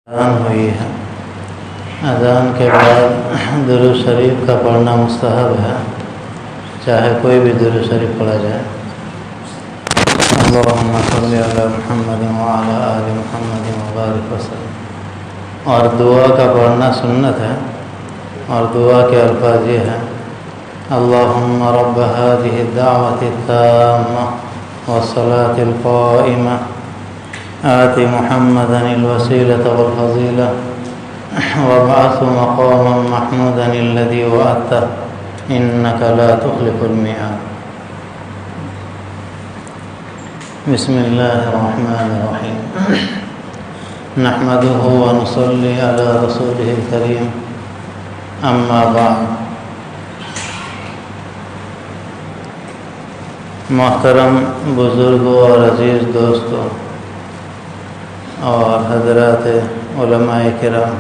اذان ہوئی ہے۔ اذان کے بعد درود شریف کا پڑھنا مستحب ہے، چاہے کوئی بھی درود شریف پڑھا جائے۔ اللہم صلی علی محمد وعلی آل محمد وبارک وسلم۔ اور دعا کا پڑھنا سنت ہے، اور دعا کے الفاظ یہ ہیں: اللہم رب هذه الدعوة التامة والصلاة القائمة آت محمدا الوسيلة والفضيلة وابعثه مقاما محمودا الذي وعدته إنك لا تخلف الميعاد۔ بسم الله الرحمن الرحيم۔ نحمده ونصلي على رسوله الكريم، أما بعد۔ محترم بزرگوں اور عزیز دوستوں اور حضرات علماء کرام،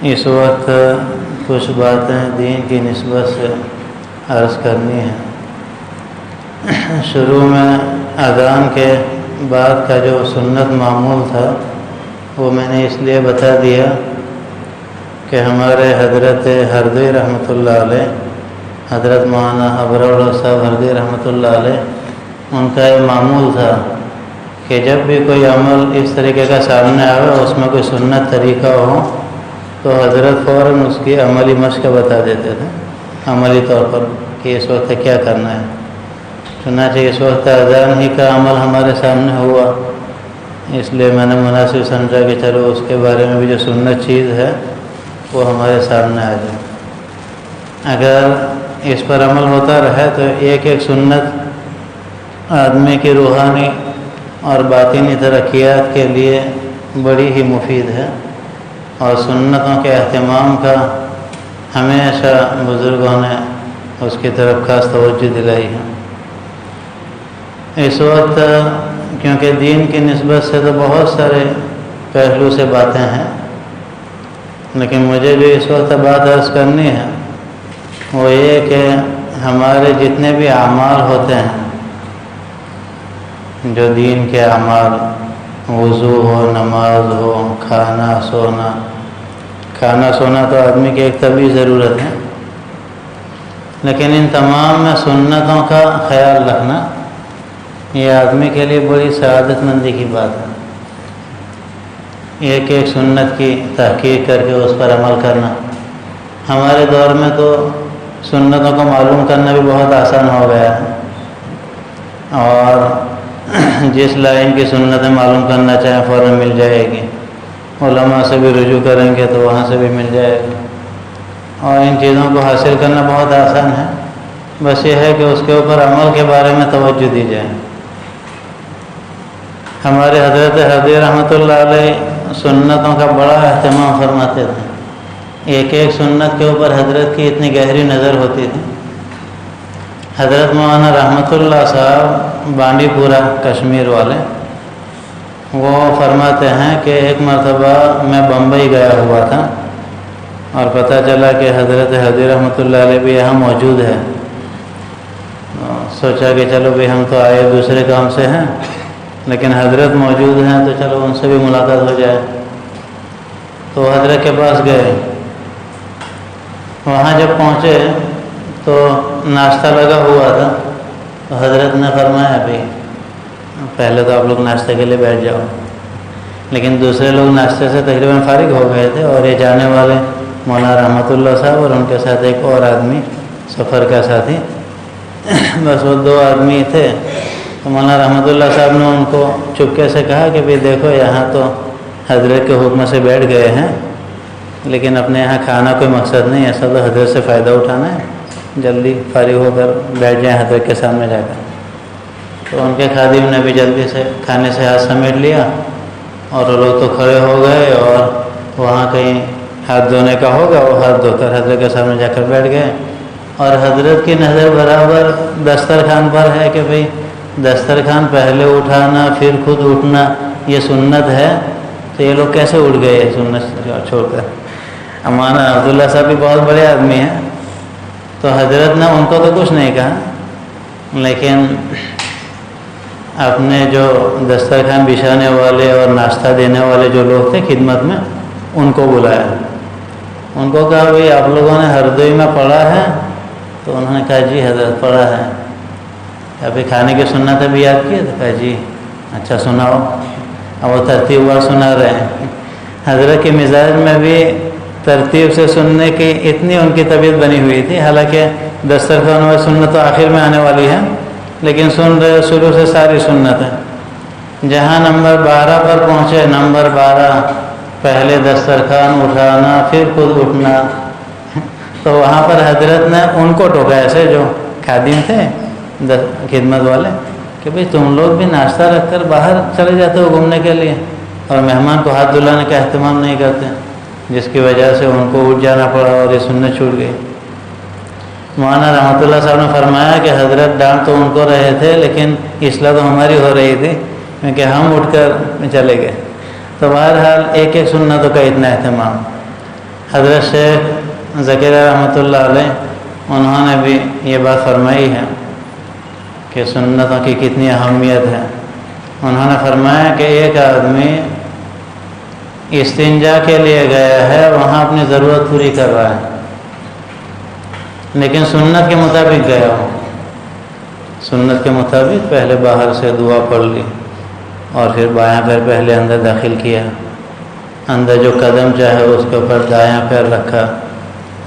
اس وقت کچھ باتیں دین کی نسبت سے عرض کرنی ہیں۔ شروع میں اذان کے بعد کا جو سنت معمول تھا وہ میں نے اس لیے بتا دیا کہ ہمارے حضرت ہردوی رحمۃ اللہ علیہ، حضرت مولانا ابرار صاحب ہردوی رحمۃ اللہ علیہ، ان کا یہ معمول تھا کہ جب بھی کوئی عمل اس طریقے کا سامنے آئے، اس میں کوئی سنت طریقہ ہو، تو حضرت فوراً اس کی عملی مشق بتا دیتے تھے، عملی طور پر کہ اس وقت کیا کرنا ہے۔ چنانچہ اس وقت اذان ہی کا عمل ہمارے سامنے ہوا، اس لیے میں نے مناسب سمجھا کہ چلو اس کے بارے میں بھی جو سنت چیز ہے وہ ہمارے سامنے آ جائے۔ اگر اس پر عمل ہوتا رہے تو ایک ایک سنت آدمی کی روحانی اور باطنی ترقیات کے لیے بڑی ہی مفید ہے، اور سنتوں کے اہتمام کا ہمیشہ بزرگوں نے اس کی طرف خاص توجہ دلائی ہے۔ اس وقت کیونکہ دین کی نسبت سے تو بہت سارے پہلو سے باتیں ہیں، لیکن مجھے جو اس وقت بات عرض کرنی ہے وہ یہ کہ ہمارے جتنے بھی اعمال ہوتے ہیں، جو دین کے اعمال، وضو ہو، نماز ہو، کھانا سونا تو آدمی کی ایک طبعی ضرورت ہے، لیکن ان تمام میں سنتوں کا خیال رکھنا یہ آدمی کے لیے بڑی سعادت مندی کی بات ہے۔ ایک ایک سنت کی تحقیق کر کے اس پر عمل کرنا، ہمارے دور میں تو سنتوں کو معلوم کرنا بھی بہت آسان ہو گیا ہے، اور جس لائن کی سنتیں معلوم کرنا چاہیں فوراً مل جائے گی، علماء سے بھی رجوع کریں گے تو وہاں سے بھی مل جائے گی، اور ان چیزوں کو حاصل کرنا بہت آسان ہے۔ بس یہ ہے کہ اس کے اوپر عمل کے بارے میں توجہ دی جائے۔ ہمارے حضرت ہردوی رحمۃ اللہ علیہ سنتوں کا بڑا اہتمام فرماتے تھے، ایک ایک سنت کے اوپر حضرت کی اتنی گہری نظر ہوتی تھی۔ حضرت مولانا رحمۃ اللہ صاحب بانڈی پورہ کشمیر والے، وہ فرماتے ہیں کہ ایک مرتبہ میں بمبئی گیا ہوا تھا اور پتہ چلا کہ حضرت ہردوی رحمۃ اللہ علیہ بھی یہاں موجود ہے۔ سوچا کہ چلو بھی ہم تو آئے دوسرے کام سے ہیں، لیکن حضرت موجود ہیں تو چلو ان سے بھی ملاقات ہو جائے۔ تو حضرت کے پاس گئے، وہاں جب پہنچے تو ناشتہ لگا ہوا تھا، تو حضرت نے فرمایا بھی پہلے تو آپ لوگ ناشتے کے لیے بیٹھ جاؤ، لیکن دوسرے لوگ ناشتے سے تقریباً فارغ ہو گئے تھے، اور یہ جانے والے مولانا رحمۃ اللہ صاحب اور ان کے ساتھ ایک اور آدمی سفر کا ساتھی، بس وہ دو آدمی تھے۔ تو مولانا رحمۃ اللہ صاحب نے ان کو چپکے سے کہا کہ بھی دیکھو یہاں تو حضرت کے حکم سے بیٹھ گئے ہیں، لیکن اپنے یہاں کھانا کوئی مقصد نہیں، ایسا تو حضرت سے فائدہ اٹھانا ہے، جلدی فارغ ہو کر بیٹھ جائیں حضرت کے سامنے جا کر۔ تو ان کے خادم نے بھی جلدی سے کھانے سے ہاتھ سمیٹ لیا، اور وہ لوگ تو کھڑے ہو گئے، اور وہاں کہیں ہاتھ دھونے کا ہوگا، وہ ہاتھ دھو کر حضرت کے سامنے جا کر بیٹھ گئے، اور حضرت کی نظر برابر دسترخوان پر ہے کہ بھئی دسترخوان پہلے اٹھانا پھر خود اٹھنا یہ سنت ہے، تو یہ لوگ کیسے اٹھ گئے سنت چھوڑ کر؟ مولانا عبداللہ صاحب بھی بہت بڑے آدمی ہیں، تو حضرت نے ان کو تو کچھ نہیں کہا، لیکن اپنے جو دسترخوان بچھانے والے اور ناشتہ دینے والے جو لوگ تھے خدمت میں، ان کو بلایا، ان کو کہا بھائی آپ لوگوں نے ہردوئی میں پڑھا ہے؟ تو انہوں نے کہا جی حضرت پڑھا ہے۔ ابھی کھانے کی سنت ابھی یاد کی؟ تو کہا جی اچھا سناؤ۔ اب وہ ترتیب وار سنا رہے ہیں۔ حضرت کے مزاج میں بھی ترتیب سے سننے کی اتنی ان کی طبیعت بنی ہوئی تھی، حالانکہ دسترخوان میں سنت تو آخر میں آنے والی ہے، لیکن سن رہے شروع سے ساری سنت ہے۔ جہاں نمبر 12 پر پہنچے، نمبر 12 پہلے دسترخوان اٹھانا پھر خود اٹھنا، تو وہاں پر حضرت نے ان کو ٹوکا، ایسے جو خادم تھے خدمت والے، کہ بھئی تم لوگ بھی ناشتہ رکھ کر باہر چلے جاتے ہو گھومنے کے لیے، اور مہمان کو ہاتھ دھلانے کا اہتمام نہیں کرتے، جس کی وجہ سے ان کو اٹھ جانا پڑا اور یہ سنت چھوٹ گئی۔ مولانا رحمۃ اللہ صاحب نے فرمایا کہ حضرت ڈانٹ تو ان کو رہے تھے، لیکن اصلاح تو ہماری ہو رہی تھی، کیونکہ ہم اٹھ کر چلے گئے۔ تو بہرحال ایک ایک سنتوں کا اتنا اہتمام۔ حضرت شیخ ذکیرہ رحمۃ اللہ علیہ انہوں نے بھی یہ بات فرمائی ہے کہ سنتوں کی کتنی اہمیت ہے۔ انہوں نے فرمایا کہ ایک آدمی استنجا کے لیے گیا ہے، وہاں اپنی ضرورت پوری کر رہا ہے، لیکن سنت کے مطابق گیا ہو، سنت کے مطابق پہلے باہر سے دعا پڑھ لی اور پھر بایاں پیر پہلے اندر داخل کیا، اندر جو قدم چاہے اس کے اوپر دایاں پیر رکھا،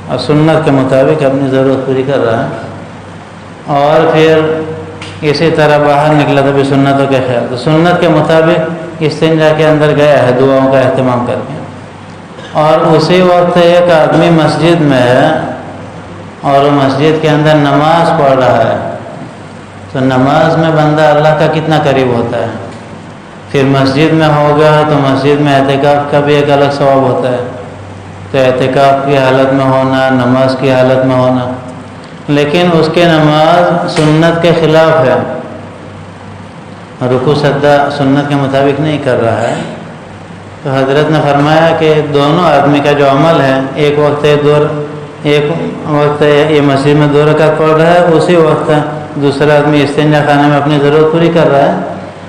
اور سنت کے مطابق اپنی ضرورت پوری کر رہا ہے، اور پھر اسی طرح باہر نکلا تو بھی سنتوں کے خیال، تو سنت کے مطابق استنجا کے اندر گیا ہے دعاؤں کا اہتمام کر کے، اور اسی وقت ایک آدمی مسجد میں ہے اور مسجد کے اندر نماز پڑھ رہا ہے، تو نماز میں بندہ اللہ کا کتنا قریب ہوتا ہے۔ پھر مسجد میں ہوگا تو مسجد میں اعتکاف کا بھی ایک الگ ثواب ہوتا ہے، تو اعتکاف کی حالت میں ہونا، نماز کی حالت میں ہونا، لیکن اس کے نماز سنت کے خلاف ہے، رکوع سجدہ سنت کے مطابق نہیں کر رہا ہے، تو حضرت نے فرمایا کہ دونوں آدمی کا جو عمل ہے، ایک وقت یہ مسجد میں 2 رکعت پڑھ رہا ہے، اسی وقت دوسرا آدمی استنجا خانے میں اپنی ضرورت پوری کر رہا ہے،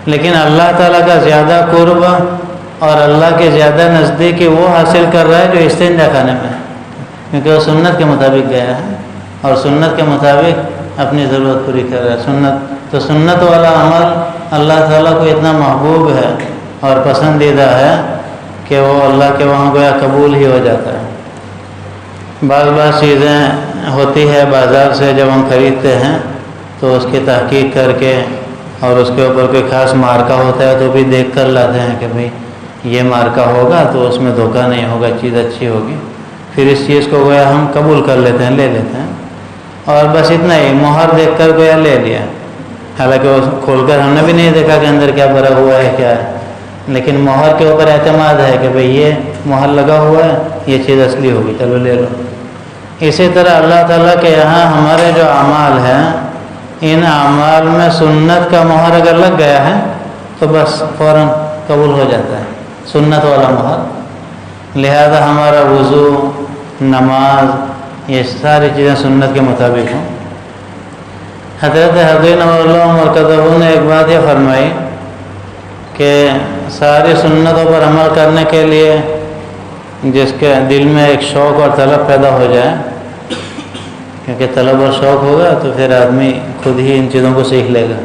لیکن اللہ تعالیٰ کا زیادہ قرب اور اللہ کے زیادہ نزدیکی وہ حاصل کر رہا ہے جو استنجا خانے میں، کیونکہ وہ سنت کے مطابق گیا ہے اور سنت کے مطابق اپنی ضرورت پوری کر رہا ہے۔ تو سنت والا عمل اللہ تعالیٰ کو اتنا محبوب ہے اور پسندیدہ ہے کہ وہ اللہ کے وہاں گویا قبول ہی ہو جاتا ہے۔ بعض چیزیں ہوتی ہے بازار سے جب ہم خریدتے ہیں تو اس کی تحقیق کر کے، اور اس کے اوپر کوئی خاص مارکہ ہوتا ہے تو بھی دیکھ کر لاتے ہیں کہ بھئی یہ مارکہ ہوگا تو اس میں دھوکہ نہیں ہوگا، چیز اچھی ہوگی، پھر اس چیز کو گویا ہم قبول کر لیتے ہیں، لے لیتے ہیں، اور بس اتنا ہی، مہر دیکھ کر گویا لے لیا، حالانکہ وہ کھول کر ہم نے بھی نہیں دیکھا کہ اندر کیا بھرا ہوا ہے کیا ہے، لیکن مہر کے اوپر اعتماد ہے کہ بھئی یہ مہر لگا ہوا ہے، یہ چیز اصلی ہوگی، چلو لے لو۔ اسی طرح اللہ تعالیٰ کے یہاں ہمارے جو اعمال ہیں، ان اعمال میں سنت کا مہر اگر لگ گیا ہے تو بس فوراً قبول ہو جاتا ہے، سنت والا مہر۔ لہذا ہمارا وضو، نماز، یہ ساری چیزیں سنت کے مطابق ہوں۔ حضرت حضرت اللہ مرکزہ نے ایک بات یہ فرمائی کہ ساری سنتوں پر عمل کرنے کے لیے جس کے دل میں ایک شوق اور طلب پیدا ہو جائے، کیونکہ طلب اور شوق ہوگا تو پھر آدمی خود ہی ان چیزوں کو سیکھ لے گا،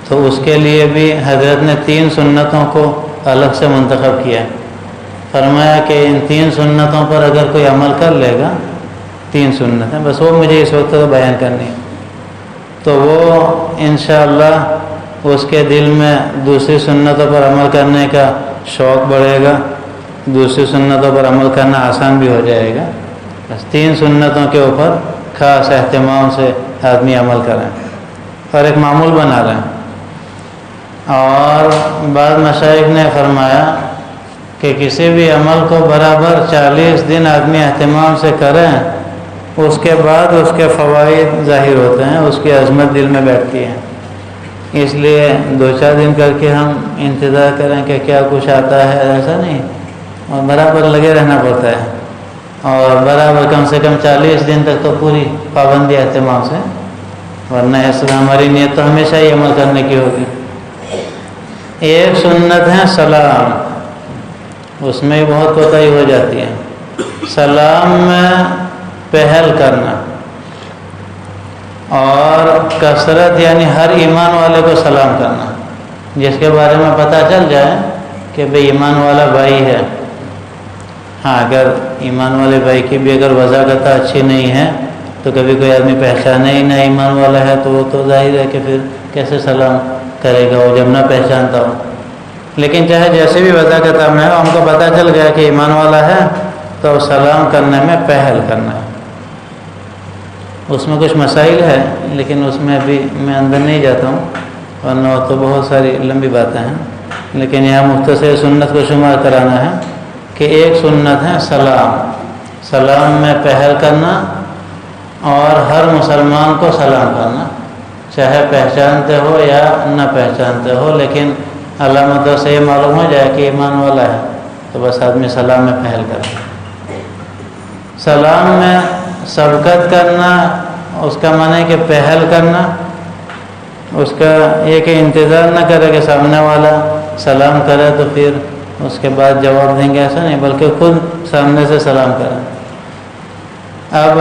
تو اس کے لیے بھی حضرت نے 3 سنتوں کو الگ سے منتخب کیا، فرمایا کہ ان 3 سنتوں پر اگر کوئی عمل کر لے گا، 3 سنتیں بس وہ مجھے اس وقت بیان کرنی ہے، تو وہ انشاءاللہ اس کے دل میں دوسری سنتوں پر عمل کرنے کا شوق بڑھے گا، دوسری سنتوں پر عمل کرنا آسان بھی ہو جائے گا۔ بس 3 سنتوں کے اوپر خاص اہتمام سے آدمی عمل کریں اور ایک معمول بنا لیں۔ اور بعض مشائخ نے فرمایا کہ کسی بھی عمل کو برابر 40 دن آدمی اہتمام سے کریں، اس کے بعد اس کے فوائد ظاہر ہوتے ہیں، اس کی عظمت دل میں بیٹھتی ہے۔ اس لیے 2-4 دن کر کے ہم انتظار کریں کہ کیا کچھ آتا ہے، ایسا نہیں، اور برابر لگے رہنا پڑتا ہے، اور برابر کم سے کم 40 دن تک تو پوری پابندی اہتمام سے، ورنہ اس ہماری نیت تو ہمیشہ ہی عمل کرنے کی ہوگی۔ ایک سنت ہے سلام، اس میں بہت کوتاہی ہو جاتی ہے۔ سلام میں پہل کرنا اور کثرت، یعنی ہر ایمان والے کو سلام کرنا، جس کے بارے میں پتہ چل جائے کہ بھئی ایمان والا بھائی ہے۔ ہاں، اگر ایمان والے بھائی کی بھی اگر وضاحت اچھی نہیں ہے تو کبھی کوئی آدمی پہچانے ہی نہ ایمان والا ہے تو وہ تو ظاہر ہے کہ پھر کیسے سلام کرے گا وہ جب نہ پہچانتا ہو۔ لیکن چاہے جیسے بھی وضاحت میں ہم کو پتہ چل گیا کہ ایمان والا ہے تو سلام کرنے میں پہل کرنا ہے۔ اس میں کچھ مسائل ہے لیکن اس میں ابھی میں اندر نہیں جاتا ہوں، ورنہ تو بہت ساری لمبی باتیں ہیں، لیکن یہاں مختصر سنت کو شمار کرانا ہے کہ ایک سنت ہے سلام، سلام میں پہل کرنا اور ہر مسلمان کو سلام کرنا، چاہے پہچانتے ہو یا نہ پہچانتے ہو، لیکن علامتوں سے یہ معلوم ہو جائے کہ ایمان والا ہے تو بس آدمی سلام میں پہل کرے۔ سلام میں سبقت کرنا، اس کا معنی ہے کہ پہل کرنا، اس کا یہ کہ انتظار نہ کرے کہ سامنے والا سلام کرے تو پھر اس کے بعد جواب دیں گے، ایسا نہیں، بلکہ خود سامنے سے سلام کرے۔ اب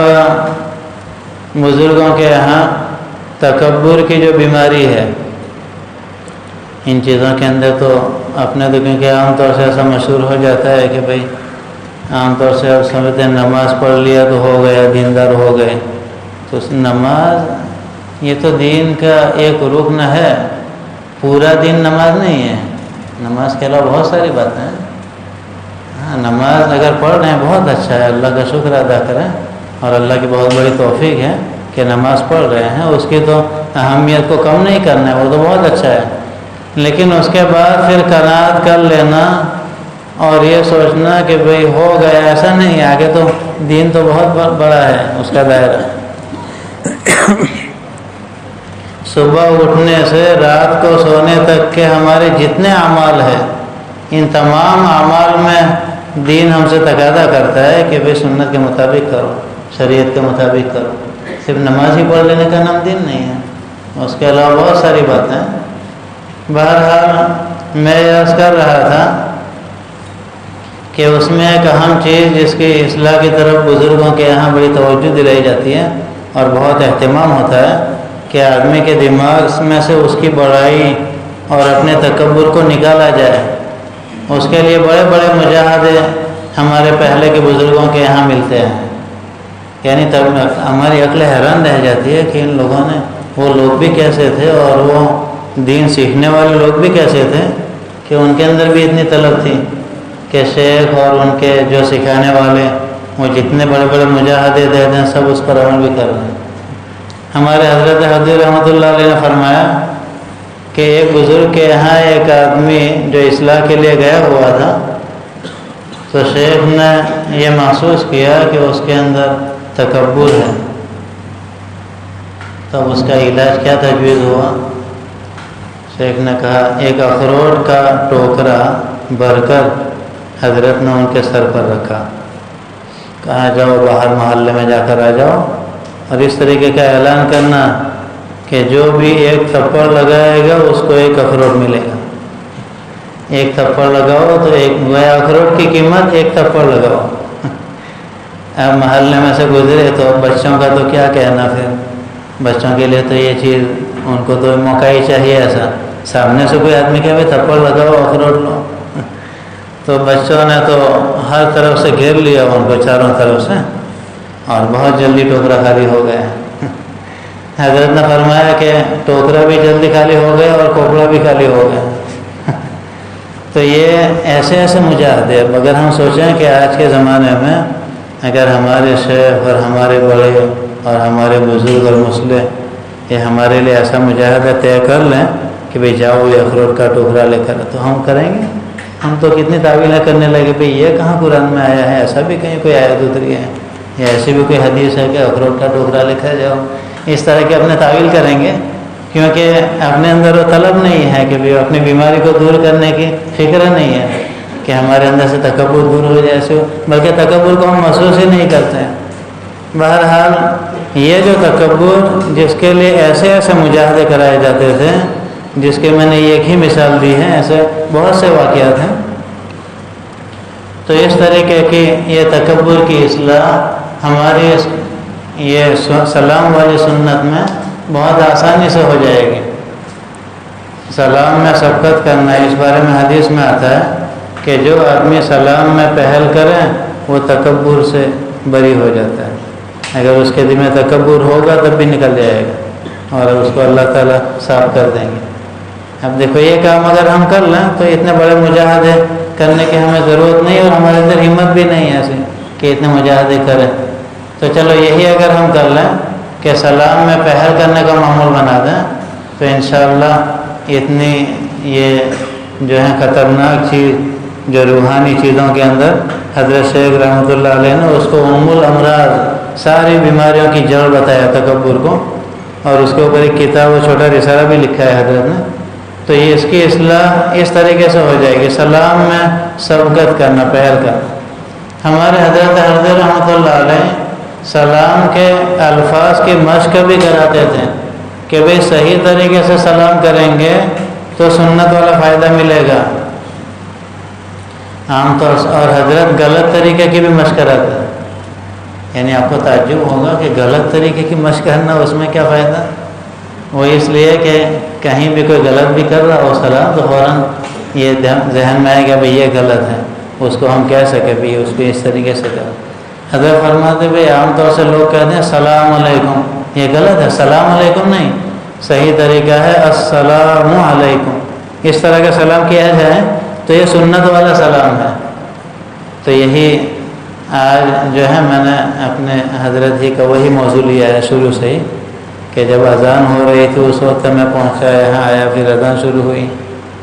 بزرگوں کے یہاں تکبر کی جو بیماری ہے، ان چیزوں کے اندر تو اپنے تو کیونکہ عام طور سے ایسا مشہور ہو جاتا ہے کہ بھئی عام طور سے اب سمجھتے ہیں نماز پڑھ لیا تو ہو گیا، دیندار ہو گئے، تو نماز یہ تو دین کا ایک رکن ہے، پورا دین نماز نہیں ہے۔ نماز کے علاوہ بہت ساری باتیں ہیں۔ ہاں، نماز اگر پڑھ رہے ہیں بہت اچھا ہے، اللہ کا شکر ادا کریں، اور اللہ کی بہت بڑی توفیق ہے کہ نماز پڑھ رہے ہیں، اس کی تو اہمیت کو کم نہیں کرنا ہے، وہ تو بہت اچھا ہے، لیکن اس کے بعد پھر قناعت کر لینا اور یہ سوچنا کہ بھئی ہو گیا، ایسا نہیں، آگے تو دین تو بہت بڑا ہے اس کا دائرہ۔ صبح اٹھنے سے رات کو سونے تک کے ہمارے جتنے اعمال ہیں، ان تمام اعمال میں دین ہم سے تقاضا کرتا ہے کہ بھئی سنت کے مطابق کرو، شریعت کے مطابق کرو۔ صرف نماز ہی پڑھ لینے کا نام دین نہیں ہے، اس کے علاوہ بہت ساری باتیں ہیں۔ بہرحال میں یہ عرض کر رہا تھا کہ اس میں ایک اہم چیز جس کی اصلاح کی طرف بزرگوں کے یہاں بڑی توجہ دلائی جاتی ہے اور بہت اہتمام ہوتا ہے کہ آدمی کے دماغ میں سے اس کی بڑائی اور اپنے تکبر کو نکالا جائے۔ اس کے لیے بڑے بڑے مجاہدے ہمارے پہلے کے بزرگوں کے یہاں ملتے ہیں، یعنی تب ہماری عقل حیران رہ جاتی ہے کہ ان لوگوں نے، وہ لوگ بھی کیسے تھے اور وہ دین سیکھنے والے لوگ بھی کیسے تھے کہ ان کے اندر بھی اتنی طلب تھی کہ شیخ اور ان کے جو سکھانے والے وہ جتنے بڑے بڑے مجاہدے دے دیں سب اس پر عمل بھی کر رہے ہیں۔ ہمارے حضرت حضور رحمۃ اللہ علیہ نے فرمایا کہ ایک بزرگ کے یہاں ایک آدمی جو اصلاح کے لیے گیا ہوا تھا، تو شیخ نے یہ محسوس کیا کہ اس کے اندر تکبر ہے، تب اس کا علاج کیا تجویز ہوا؟ شیخ نے کہا ایک اخروٹ کا ٹوکرا بھر کر حضرت نے ان کے سر پر رکھا، کہا جاؤ باہر محلے میں جا کر آ جاؤ اور اس طریقے کا اعلان کرنا کہ جو بھی ایک تھپڑ لگائے گا اس کو ایک اخروٹ ملے گا۔ ایک تھپڑ لگاؤ تو ایک اخروٹ کی قیمت ایک تھپڑ لگاؤ۔ اب محلے میں سے گزرے تو بچوں کا تو کیا کہنا، پھر بچوں کے لیے تو یہ چیز ان کو تو موقع ہی چاہیے ایسا، سامنے سے کوئی آدمی کہ تھپڑ لگاؤ اخروٹ لو، تو بچوں نے تو ہر طرف سے گھیر لیا ان کو چاروں طرف سے اور بہت جلدی ٹوکرا خالی ہو گیا۔ حضرت نے فرمایا کہ ٹوکرا بھی جلدی خالی ہو گیا اور کھوپڑا بھی خالی ہو گیا۔ تو یہ ایسے ایسے مجاہدے، اگر ہم سوچیں کہ آج کے زمانے میں اگر ہمارے شیخ اور ہمارے بڑے اور ہمارے بزرگ اور مسلح یہ ہمارے لیے ایسا مجاہدہ طے کر لیں کہ بھئی جاؤ یہ اخروٹ کا ٹوکرا لے کر، تو ہم کریں گے؟ ہم تو کتنی تعویلیں کرنے لگے، بھئی یہ کہاں قرآن میں آیا ہے، ایسا بھی کہیں کوئی آیت اتری ہے یا ایسی بھی کوئی حدیث ہے کہ اخروٹ کا ٹوکرا لے کر جاؤ، اس طرح کے اپنے تعویل کریں گے، کیونکہ اپنے اندر وہ طلب نہیں ہے کہ بھی اپنی بیماری کو دور کرنے کی فکر نہیں ہے کہ ہمارے اندر سے تکبر دور ہو جائے ایسے، بلکہ تکبر کو ہم محسوس ہی نہیں کرتے ہیں۔ بہرحال یہ جو تکبر جس کے لیے ایسے ایسے مجاہدے کرائے جاتے تھے جس کے میں نے ایک ہی مثال دی ہے، ایسے بہت سے واقعات ہیں۔ تو اس طریقے کی یہ تکبر کی اصلاح ہماری یہ سلام والی سنت میں بہت آسانی سے ہو جائے گی۔ سلام میں سبقت کرنا، اس بارے میں حدیث میں آتا ہے کہ جو آدمی سلام میں پہل کرے وہ تکبر سے بری ہو جاتا ہے۔ اگر اس کے دل میں تکبر ہوگا تب بھی نکل جائے گا اور اس کو اللہ تعالیٰ صاف کر دیں گے۔ اب دیکھو یہ کام اگر ہم کر لیں تو اتنے بڑے مجاہدے کرنے کی ہمیں ضرورت نہیں، اور ہمارے اندر ہمت بھی نہیں ہے ایسی کہ اتنے مجاہدے کریں۔ تو چلو یہی اگر ہم کر لیں کہ سلام میں پہل کرنے کا معمول بنا دیں تو انشاءاللہ اتنی یہ جو ہے خطرناک چیز جو روحانی چیزوں کے اندر حضرت شیخ رحمۃ اللہ علیہ نے اس کو ام الامراض، ساری بیماریوں کی جڑ بتایا تکبر کو، اور اس کے اوپر ایک کتاب و چھوٹا رسالہ بھی لکھا ہے حضرت نے۔ تو یہ اس کی اصلاح اس طریقے سے ہو جائے گی، سلام میں سبقت کرنا، پہل کرنا۔ ہمارے حضرت حضرت رحمۃ اللہ علیہ سلام کے الفاظ کی مشق بھی کراتے تھے کہ بھئی صحیح طریقے سے سلام کریں گے تو سنت والا فائدہ ملے گا عام طور سے، اور حضرت غلط طریقے کی بھی مشق کراتے ہیں۔ یعنی آپ کو تعجب ہوگا کہ غلط طریقے کی مشق کرنا اس میں کیا فائدہ؟ وہ اس لیے کہ کہیں بھی کوئی غلط بھی کر رہا ہو سلام تو فوراً یہ ذہن میں آئے گا بھئی یہ غلط ہے، اس کو ہم کہہ سکیں بھئی اس کو اس طریقے سے کرو۔ حضرت فرماتے بھئی عام طور سے لوگ کہتے ہیں السلام علیکم، یہ غلط ہے، السلام علیکم نہیں، صحیح طریقہ ہے السلام علیکم۔ اس طرح کا سلام کیا جائے تو یہ سنت والا سلام ہے۔ تو یہی آج جو ہے میں نے اپنے حضرت جی کا وہی موضوع لیا ہے شروع سے ہی، کہ جب اذان ہو رہی تھی اس وقت میں پہنچا یہاں آیا، پھر اذان شروع ہوئی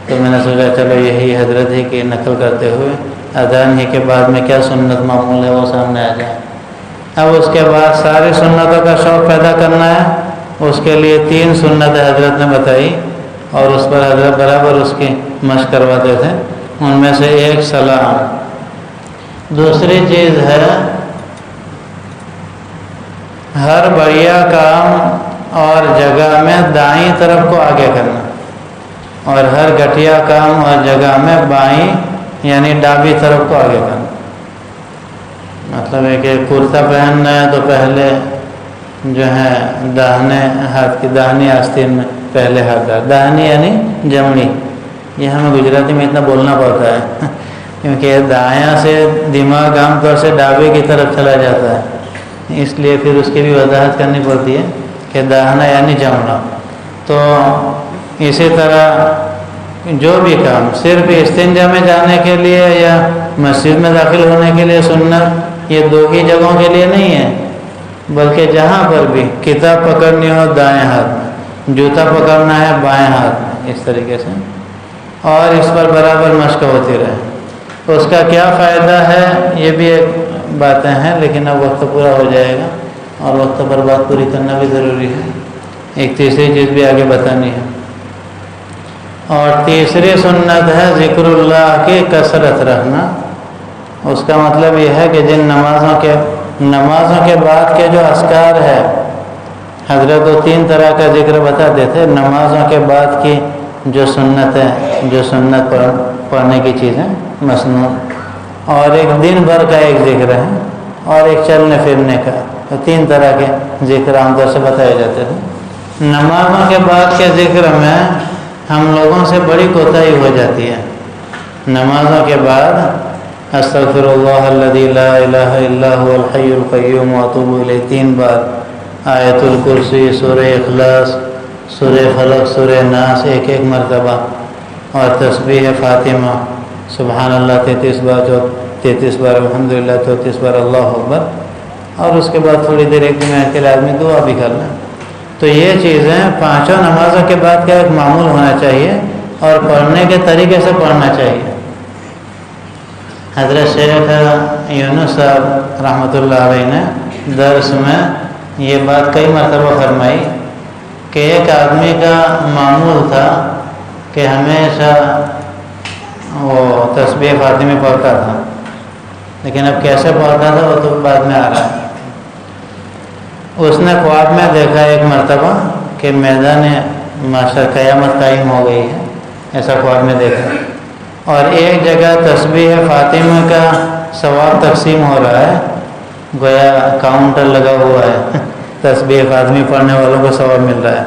تو میں نے سوچا چلو یہی حضرت جی کی نقل کرتے ہوئے اذان ہی کے بعد میں کیا سنت معمول ہے وہ سامنے آ جائے۔ اب اس کے بعد ساری سنتوں کا شوق پیدا کرنا ہے، اس کے لیے 3 سنتیں حضرت نے بتائی اور اس پر حضرت برابر اس کی مشق کرواتے تھے۔ ان میں سے ایک سلام، دوسری چیز ہے ہر بڑھیا کام اور جگہ میں دائیں طرف کو آگے کرنا، اور ہر گھٹیا کام اور جگہ میں بائیں یعنی ڈابی طرف کو آگے کرنا۔ مطلب ہے کہ کرتا پہننا ہے تو پہلے جو ہے داہنے ہاتھ کی داہنی آستین میں پہلے ہاتھ ڈال، داہنی یعنی جمنی، یہ ہمیں گجراتی میں اتنا بولنا پڑتا ہے کیونکہ دایاں سے دماغ عام طور سے ڈابے کی طرف چلا جاتا ہے، اس لیے پھر اس کی بھی وضاحت کرنی پڑتی ہے کہ داہنا یعنی جمنا۔ تو اسی طرح جو بھی کام صرف استنجا میں جانے کے لیے یا مسجد میں داخل ہونے کے لیے سنت یہ 2 ہی جگہوں کے لیے نہیں ہے، بلکہ جہاں پر بھی کتاب پکڑنی ہو دائیں ہاتھ میں، جوتا پکڑنا ہے بائیں ہاتھ میں، اس طریقے سے، اور اس پر برابر مشق ہوتی رہے۔ اس کا کیا فائدہ ہے یہ بھی ایک باتیں ہیں، لیکن اب وقت پورا ہو جائے گا اور وقت پر بات پوری کرنا بھی ضروری ہے۔ ایک تیسری چیز بھی آگے بتانی ہے، اور تیسری سنت ہے ذکر اللہ کی کثرت رکھنا۔ اس کا مطلب یہ ہے کہ جن نمازوں کے بعد کے جو اذکار ہے، حضرت وہ 3 طرح کا ذکر بتاتے تھے۔ نمازوں کے بعد کی جو سنت ہے، جو سنت پڑھنے کی چیزیں مسنون، اور ایک دن بھر کا ایک ذکر ہے، اور ایک چلنے پھرنے کا، تو 3 طرح کے ذکر عام طور سے بتائے جاتے تھے۔ نمازوں کے بعد کے ذکر میں ہم لوگوں سے بڑی کوتاہی ہو جاتی ہے۔ نمازوں کے بعد استغفر اللہ الذی لا الہ الا هو الحی القیوم واتوب الیہ 3 بار، آیت الکرسی، سورہ اخلاص، سورہ فلق، سورہ ناس 1 مرتبہ، اور تسبیح فاطمہ سبحان اللہ 33 بار، 33 بار الحمدللہ، 34 بار اللہ اکبر، اور اس کے بعد تھوڑی دیر 1 منٹ کے لیے آدمی دعا بھی کر لیں۔ تو یہ چیزیں 5 نمازوں کے بعد کا ایک معمول ہونا چاہیے، اور پڑھنے کے طریقے سے پڑھنا چاہیے۔ حضرت شیخ یونس صاحب رحمۃ اللہ علیہ نے درس میں یہ بات کئی مرتبہ فرمائی کہ ایک آدمی کا معمول تھا کہ ہمیشہ وہ تسبیح فاطمی پڑھتا تھا، لیکن اب کیسے پڑھتا تھا وہ تو بعد میں آ رہا ہے۔ اس نے خواب میں دیکھا ایک مرتبہ کہ میدان ماشاء قیامت قائم ہو گئی ہے، ایسا خواب میں دیکھا۔ اور ایک جگہ تسبیح فاطمہ کا ثواب تقسیم ہو رہا ہے، گویا کاؤنٹر لگا ہوا ہے، تسبیح فاطمی پڑھنے والوں کو ثواب مل رہا ہے۔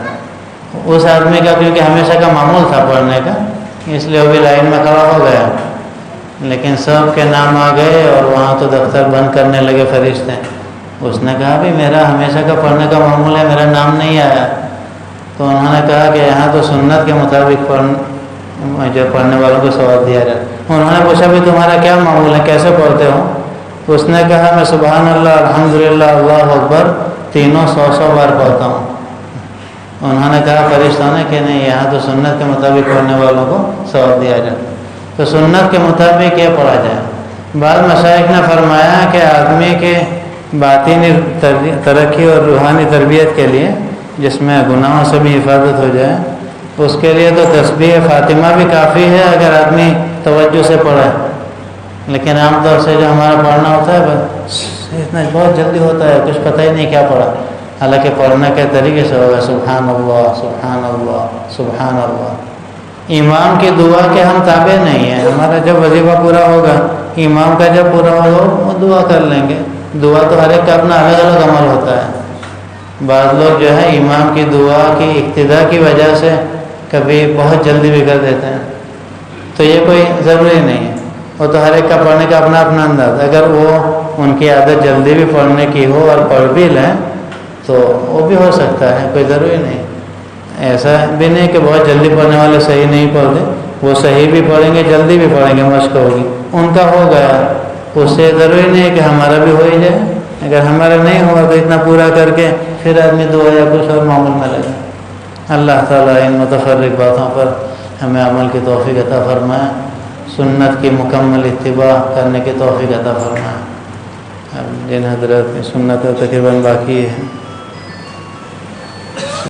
اس آدمی کا کیونکہ ہمیشہ کا معمول تھا پڑھنے کا، اس لیے وہ بھی لائن میں کھڑا ہو گیا، لیکن سب کے نام آ گئے اور وہاں تو دفتر بند کرنے لگے فرشتے۔ اس نے کہا بھی میرا ہمیشہ کا پڑھنے کا معمول ہے، میرا نام نہیں آیا۔ تو انہوں نے کہا کہ یہاں تو سنت کے مطابق جو پڑھنے والوں کو ثواب دیا جائے۔ انہوں نے پوچھا بھی تمہارا کیا معمول ہے، کیسے پڑھتے ہو؟ اس نے کہا میں سبحان اللہ، الحمدللہ، اللہ اکبر تینوں 100 بار پڑھتا ہوں۔ انہوں نے کہا فرشتوں نے کہ نہیں، یہاں تو سنت کے مطابق پڑھنے والوں کو ثواب دیا جائے، تو سنت کے مطابق یہ پڑھا جائے۔ بعض مشائخ نے فرمایا کہ آدمی کے باطنی ترقی اور روحانی تربیت کے لیے، جس میں گناہوں سے بھی حفاظت ہو جائے، اس کے لیے تو تسبیح فاطمہ بھی کافی ہے اگر آدمی توجہ سے پڑھے۔ لیکن عام طور سے جو ہمارا پڑھنا ہوتا ہے بس اتنا بہت جلدی ہوتا ہے، کچھ پتہ ہی نہیں کیا پڑھا، حالانکہ پڑھنے کے طریقے سے ہوگا سبحان اللہ سبحان اللہ سبحان اللہ۔ امام کی دعا کے ہم تابع نہیں ہیں، ہمارا جب وظیفہ پورا ہوگا، امام کا جب پورا ہوگا وہ دعا کر لیں گے۔ دعا تو ہر ایک کا اپنا الگ الگ عمل ہوتا ہے۔ بعض لوگ جو ہے امام کی دعا کی اقتدا کی وجہ سے کبھی بہت جلدی بھی کر دیتے ہیں، تو یہ کوئی ضروری نہیں ہے، وہ تو ہر ایک کا پڑھنے کا اپنا اپنا انداز۔ اگر وہ ان کی عادت جلدی بھی پڑھنے کی ہو اور پڑھ بھی لیں تو وہ بھی ہو سکتا ہے، کوئی ضروری نہیں۔ ایسا بھی نہیں کہ بہت جلدی پڑھنے والے صحیح نہیں پڑھتے، وہ صحیح بھی پڑھیں گے، جلدی بھی پڑھیں گے، مشق ہوگی، ان کا ہو گیا، اس سے ضروری نہیں ہے کہ ہمارا بھی ہو ہی جائے۔ اگر ہمارا نہیں ہوا تو اتنا پورا کر کے پھر آدمی دعا یا کچھ اور معمول میں لگے۔ اللہ تعالیٰ ان متفرق باتوں پر ہمیں عمل کی توفیق عطا فرمائے، سنت کی مکمل اتباع کرنے کی توفیق عطا فرمائے۔ جن حضرات کی سنت تقریباً باقی ہے